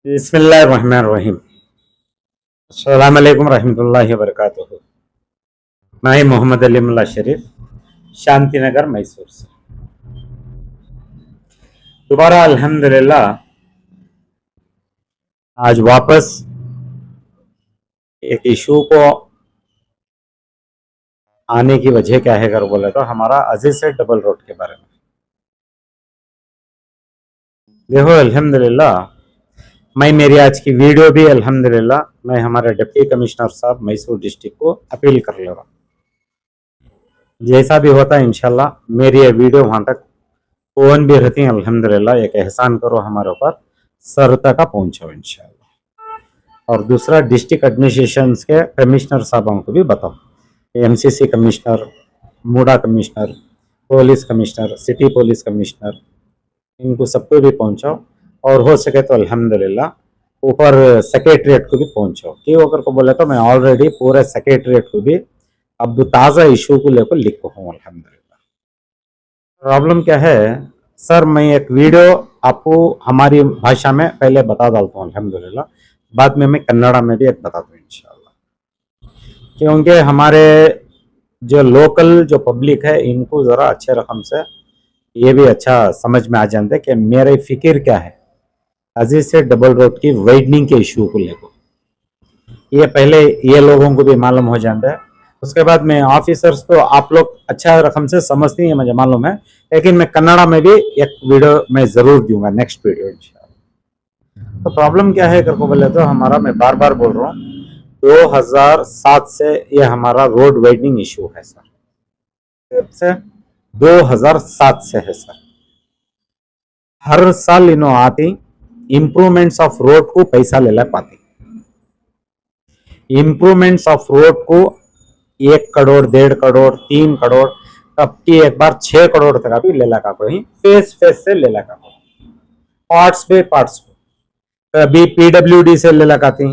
बिस्मिल्लाहिर्रहमानिर्रहीम। अस्सलाम वालेकुम रहमतुल्लाहि व बरकातुहू। मैं मोहम्मद अली मुल्ला शरीफ, शांति नगर मैसूर से दोबारा अल्हम्दुलिल्लाह आज वापस एक इशू को आने की वजह क्या है अगर बोले तो हमारा अजीज से डबल रोड के बारे में। देखो अल्हम्दुलिल्लाह मेरी आज की वीडियो भी अल्हम्दुलिल्लाह मैं हमारे डिप्टी कमिश्नर साहब मैसूर डिस्ट्रिक्ट को अपील कर ले रहा। जैसा भी होता है इंशाल्लाह मेरी ये वीडियो वहां तक पहुंच भी रहती है। अल्हम्दुलिल्लाह एक एहसान करो हमारे ऊपर, सर तक पहुंचाओ इंशाल्लाह। और दूसरा डिस्ट्रिक्ट एडमिनिस्ट्रेशन के कमिश्नर साहबों को भी बताओ, MCC commissioner, MUDA commissioner, police commissioner, city police commissioner, इनको सबको भी पहुंचाओ। और हो सके तो अल्हम्दुलिल्लाह ऊपर सेक्रेटरीट को भी पहुंचाओ। क्यों अगर को बोले तो मैं ऑलरेडी पूरे सेक्रेटरीट को भी अब ताज़ा इशू को लेकर लिखा हूँ। अल्हम्दुलिल्लाह प्रॉब्लम क्या है सर, मैं एक वीडियो आपको हमारी भाषा में पहले बता डालता हूँ अल्हम्दुलिल्लाह, बाद में मैं कन्नड़ा में भी एक बता दूँ इंशाल्लाह। क्योंकि हमारे जो लोकल जो पब्लिक है इनको ज़रा अच्छे रकम से ये भी अच्छा समझ में आ जाते कि मेरे फिक्र क्या है अजीज से डबल रोड की वाइडनिंग के इशू को लेकर। ये पहले ये लोगों को भी मालूम हो जाता है। उसके बाद में ऑफिसर्स तो आप लोग अच्छा रकम से समझती हैं मुझे मालूम है, लेकिन मैं कन्नड़ा में भी एक वीडियो मैं जरूर दूंगा नेक्स्ट वीडियो इंशाल्लाह। तो प्रॉब्लम क्या है करको बोले तो हमारा, मैं बार बार बोल रहा हूँ, 2007 से ये हमारा रोड वाइडनिंग इशू है सर। 2007 से है सर। हर साल इन्हों आती इम्प्रूवमेंट्स ऑफ रोड को पैसा ले ला पाती। इम्प्रूवमेंट्स ऑफ रोड को 1 करोड़, 1.5 करोड़, 3 करोड़, तब की एक बार 6 करोड़ तक भी ले लगा कोई फेस से ले लगा, पार्ट्स पे पार्ट्स को। कभी पीडब्ल्यूडी से ले लगाती,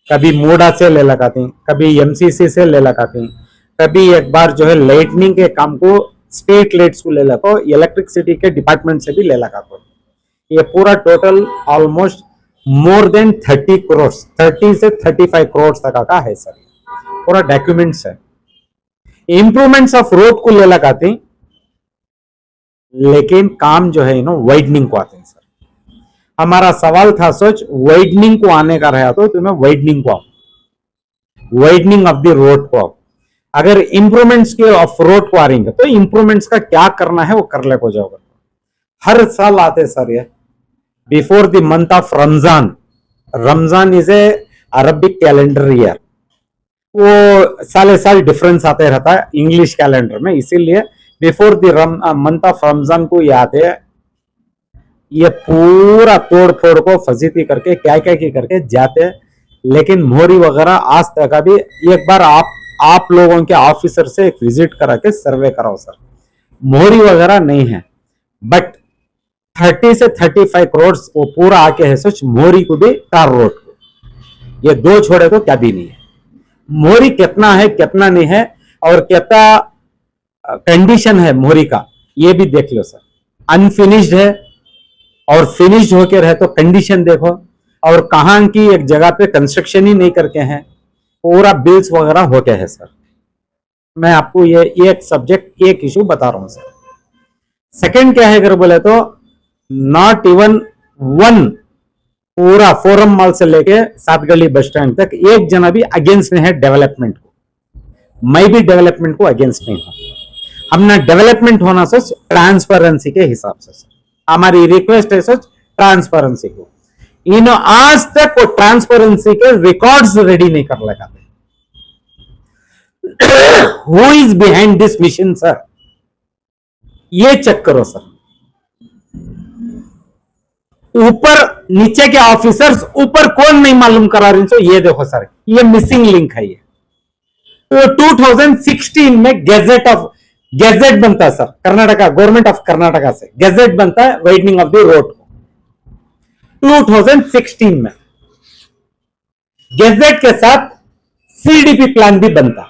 कभी मूडा से ले लगाती, कभी एमसीसी से ले लगाती, कभी एक बार जो है लाइटनिंग के काम को स्ट्रीट लाइट्स को ले लगा, इलेक्ट्रिसिटी के डिपार्टमेंट से भी ले लगा। ये पूरा total almost more than 30 crore, 30 से 35 करोड़ तक का है सर। पूरा डॉक्यूमेंट्स है। इंप्रूवमेंट्स ऑफ रोड को ले लगाती, लेकिन काम जो है वाइडनिंग को आते हैं सर। हमारा सवाल था सोच वाइडनिंग को आने का रहा तो तुम्हें वाइडनिंग को आओ, वाइडनिंग ऑफ द रोड को आओ। अगर इंप्रूवमेंट्स के ऑफ रोड को आ रही है तो इंप्रूवमेंट्स का क्या करना है वो कर ले को जाओगे। हर साल आते सर ये before the month of Ramzan. Ramzan is a Arabic calendar year, वो साले साल डिफरेंस आते रहता है इंग्लिश कैलेंडर में, इसीलिए before the month of Ramzan को याद है ये पूरा तोड़ फोड़ को फजीती करके क्या क्या की करके जाते। लेकिन मोहरी वगैरह आज तक अभी एक बार आप लोगों के ऑफिसर से एक विजिट करा के सर्वे कराओ सर, मोहरी वगैरह नहीं है। बट 30 से 35 करोड़ वो पूरा आके है सोच मोहरी को भी, कार रोड को, ये दो छोड़े तो क्या भी नहीं है। मोहरी कितना है कितना नहीं है और कितना कंडीशन है मोहरी का ये भी देख लो सर। अनफिनिश्ड है और फिनिश्ड होके रहे तो कंडीशन देखो, और कहां की एक जगह पे कंस्ट्रक्शन ही नहीं करके हैं, पूरा बिल्स वगैरह होके है सर। मैं आपको ये एक सब्जेक्ट एक इशू बता रहा हूं सर। सेकंड क्या है अगर बोले तो नॉट इवन वन पूरा फोरम मॉल से लेके सातगली बस स्टैंड तक एक जना भी अगेंस्ट नहीं है डेवलपमेंट को। मैं भी डेवलपमेंट को अगेंस्ट नहीं हूं। हमने डेवलपमेंट होना सोच ट्रांसपेरेंसी के हिसाब से सर, हमारी रिक्वेस्ट है सोच ट्रांसपेरेंसी को। इन्हों आज तक वो ट्रांसपेरेंसी के रिकॉर्ड्स रेडी नहीं कर लगाते। Who is behind this mission sir, ये चेक करो सर। ऊपर नीचे के ऑफिसर्स ऊपर कौन नहीं मालूम करा रही सो ये देखो सर, ये मिसिंग लिंक है। ये तो 2016 में गैजेट बनता है sir, Karnataka government of Karnataka से गैजेट बनता है वाइडनिंग ऑफ द रोड को 2016 में। गैजेट के साथ सीडीपी प्लान भी बनता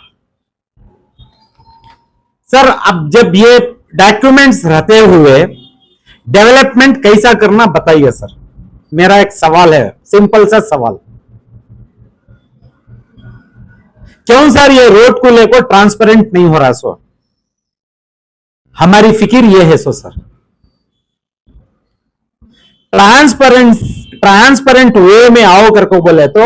सर। अब जब ये डॉक्यूमेंट्स रहते हुए डेवलपमेंट कैसा करना बताइए सर। मेरा एक सवाल है, सिंपल सा सवाल, क्यों सर ये रोड को लेकर ट्रांसपेरेंट नहीं हो रहा? सो हमारी फिक्र ये है सर, ट्रांसपेरेंट ट्रांसपेरेंट वे में आओ करके बोले तो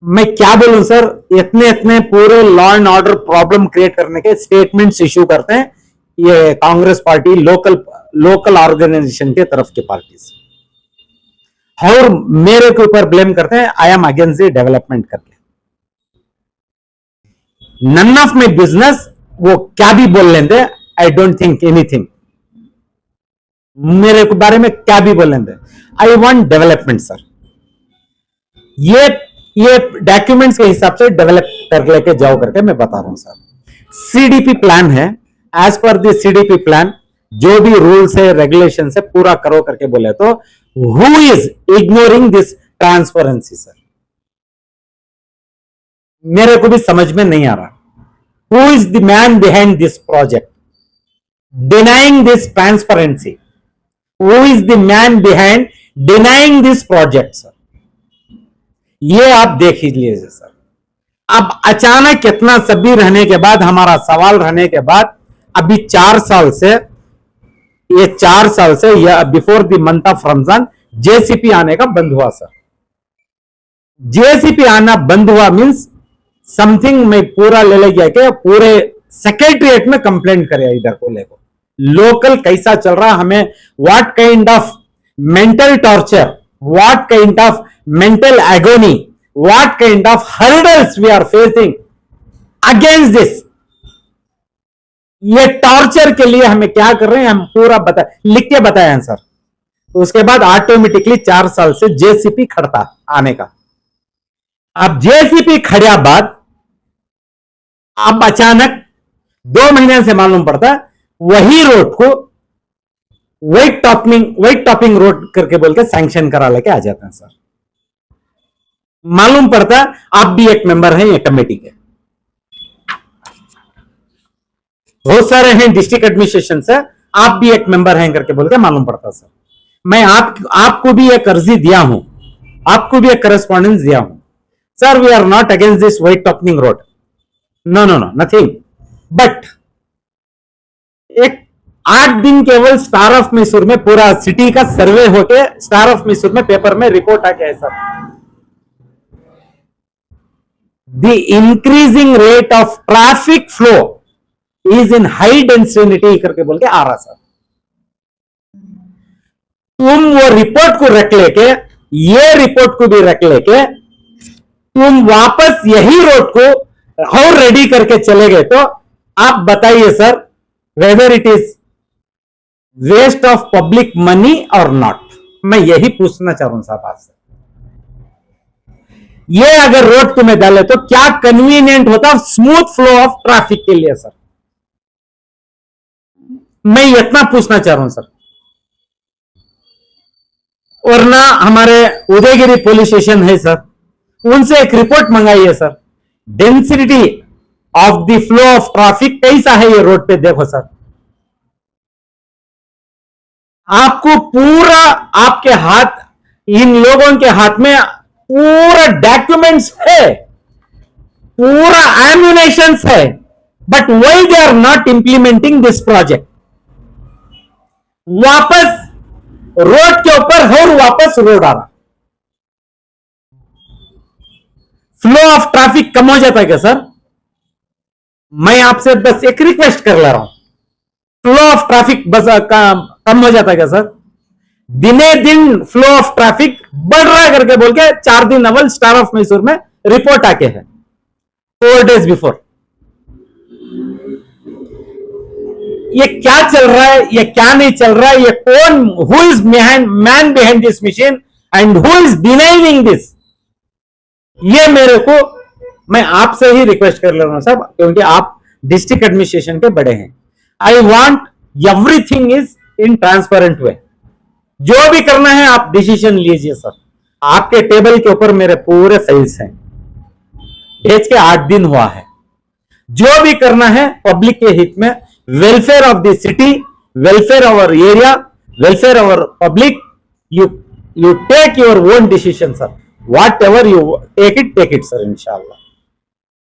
मैं क्या बोलूं सर, इतने इतने पूरे law and order problem create करने के स्टेटमेंट्स इश्यू करते हैं ये कांग्रेस पार्टी, लोकल ऑर्गेनाइजेशन के तरफ की पार्टीज, और मेरे के ऊपर ब्लेम करते हैं I am against the development करके। नन ऑफ माई बिजनेस, वो क्या भी बोल लेते, आई डोंट थिंक एनीथिंग, मेरे के बारे में क्या भी बोल लेते, आई वांट डेवलपमेंट सर। ये डॉक्यूमेंट्स के हिसाब से डेवलप कर लेके जाओ करके मैं बता रहा हूं सर। सीडीपी प्लान है, as per the CDP plan जो भी रूल्स है रेगुलेशन है पूरा करो करके बोले तो who is ignoring this transparency sir? मेरे को भी समझ में नहीं आ रहा, who is the man behind this project denying this transparency? Who is the man behind denying this project sir? ये आप देख ही लीजिए सर। अब अचानक इतना सभी रहने के बाद, हमारा सवाल रहने के बाद, अभी 4 साल से, ये 4 साल से या before the month of Ramzan JCP आने का बंद हुआ सर। जेसीपी आना बंद हुआ मींस समथिंग में पूरा ले गया कि पूरे सेक्रेटरिएट में कंप्लेंट करे इधर को लेकर, लोकल कैसा चल रहा, हमें what kind of mental torture, what kind of mental agony, what kind of hurdles we are facing against this, ये टॉर्चर के लिए हमें क्या कर रहे हैं हम पूरा लिख के बताए हैं सर। तो उसके बाद ऑटोमेटिकली 4 साल से जेसीपी खड़ता आने का। अब जेसीपी खड़ा बाद अब अचानक 2 महीने से मालूम पड़ता वही रोड को वेट टॉपिंग रोड करके बोल के सैंक्शन करा लेके आ जाते हैं सर। मालूम पड़ता आप भी एक मेंबर हैं ये कमेटी के, बहुत सारे हैं डिस्ट्रिक्ट एडमिनिस्ट्रेशन से, आप भी एक मेंबर हैं करके बोल के मालूम पड़ता सर। मैं आपको भी एक अर्जी दिया हूं, आपको भी एक करस्पॉन्डेंस दिया हूं sir, we are not against this white topping road, no no no nothing, but एक 8 दिन केवल स्टार ऑफ मैसूर में पूरा सिटी का सर्वे होके स्टार ऑफ मैसूर में पेपर में रिपोर्ट आ गया है sir, the increasing rate of traffic flow is in high density करके बोल के आ रहा सर। तुम वो रिपोर्ट को रख लेके, ये रिपोर्ट को भी रख लेके तुम वापस यही रोड को और रेडी करके चले गए तो आप बताइए sir whether it is waste of public money और नॉट? मैं यही पूछना चाह रहा हूं साहब आपसे। ये अगर रोड तुम्हें डाले तो क्या कन्वीनियंट होता स्मूथ फ्लो ऑफ ट्रैफिक के लिए सर? मैं इतना पूछना चाह रहा हूं सर। और ना हमारे उदयगिरी पुलिस स्टेशन है सर, उनसे एक रिपोर्ट मंगाइए sir, density of the flow of traffic कैसा है ये रोड पे, देखो सर। आपको पूरा आपके हाथ, इन लोगों के हाथ में पूरा डॉक्यूमेंट्स है, पूरा एम्युनेशन है, but why they are not implementing this project? वापस रोड के ऊपर और वापस रोड आ रहा, फ्लो ऑफ ट्रैफिक कम हो जाता है क्या सर? मैं आपसे बस एक रिक्वेस्ट कर ले रहा हूं, फ्लो ऑफ ट्रैफिक बस कम हो जाता है क्या सर? दिने दिन फ्लो ऑफ ट्रैफिक बढ़ रहा है करके बोल के 4 दिन अव्वल स्टार ऑफ मैसूर में रिपोर्ट आके है 4 days बिफोर। ये क्या चल रहा है, ये क्या नहीं चल रहा है, ये कौन, who is man behind this machine and who is denying this? ये मेरे को, मैं आपसे ही रिक्वेस्ट कर ले रहा हूं साहब, क्योंकि आप डिस्ट्रिक्ट एडमिनिस्ट्रेशन के बड़े हैं। I want everything is in transparent way. जो भी करना है आप डिसीजन लीजिए सर। आपके टेबल के ऊपर मेरे पूरे फाइल्स हैं, भेज के 8 दिन हुआ है। जो भी करना है पब्लिक के हित में, welfare of the city, welfare of our area, welfare of our public, you You take your own decision, sir. Whatever you take it, sir, inshallah.